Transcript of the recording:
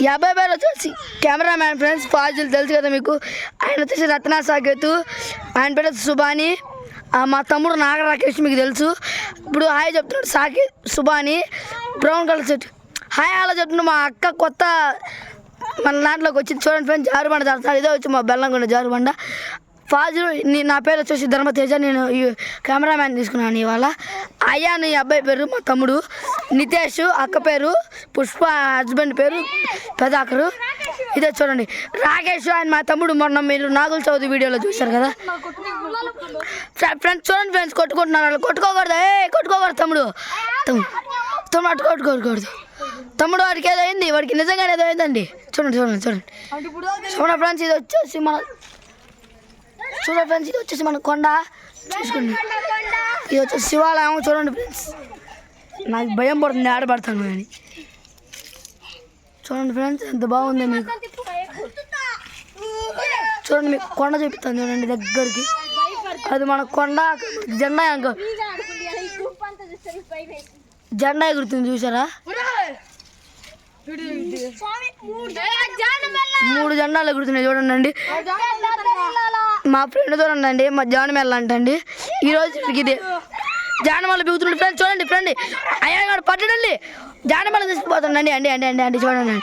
ఈ అబ్బాయి పేరు వచ్చేసి కెమెరామ్యాన్ ఫ్రెండ్స్ ఫాజిల్ తెలుసు కదా మీకు. ఆయన వచ్చేసి రత్నా సాకేతు, ఆయన పేరు సుబాని. మా తమ్ముడు నాగ రాకేష్ మీకు తెలుసు. ఇప్పుడు హాయ్ చెప్తున్నాడు సాకి Subani brown colour shirt. Hi అలా చెప్తున్నాడు. మా అక్క కొత్త మన దాంట్లోకి వచ్చింది చూడండి ఫ్రెండ్స్, జారుబండ చేస్తాడు. ఇదే వచ్చి మా బెల్లంకొండ జారుబండ. ఫాజిల్ నా పేరు వచ్చేసి ధర్మతేజ, నేను ఈ కెమెరామ్యాన్ తీసుకున్నాను ఇవాళ. అయ్యాను ఈ అబ్బాయి పేరు మా తమ్ముడు. నితేష్ అక్క పేరు, పుష్ప హస్బెండ్ పేరు పెదాకరు. ఇదే చూడండి రాకేష్ ఆయన మా తమ్ముడు. మొన్న మీరు నాగుల చౌదరి వీడియోలో చూశారు కదా ఫ్రెండ్స్. చూడండి ఫ్రెండ్స్ కొట్టుకుంటున్నారు. కొట్టుకోకూడదు, కొట్టుకోకూడదు తమ్ముడు. తమ్ముడు కొట్టుకోకూడదు తమ్ముడు. వాడికి ఏదో అయింది, వాడికి నిజంగానే ఏదో అయిందండి. చూడండి చూడండి చూడండి చూడండి ఫ్రెండ్స్. ఇది వచ్చేసి మన చూడండి ఫ్రెండ్స్, ఇది వచ్చేసి మన కొండ చూసుకోండి. ఇది వచ్చేసి శివాలయం చూడండి ఫ్రెండ్స్. నాకు భయం పడుతుంది ఆడపడతాను కానీ. చూడండి ఫ్రెండ్స్ ఎంత బాగుంది మీకు. చూడండి మీకు కొండ చూపిస్తాను చూడండి దగ్గరికి. అది మన కొండ జెండా జెండా ఎగురుతుంది చూసారా. 3 జెండాలు ఎగురుతున్నాయి చూడండి. మా ఫ్రెండ్ చూడండి మా జానమెల్ల అంటండి. ఈరోజు ఇది జానమల్ల బిగుతున్నాడు ఫ్రెండ్స్. చూడండి ఫ్రెండ్ అయ్యా పట్టడండి జానమల్ల తీసుకుపోతుండండి. అండి అండి అండి అండి చూడండి.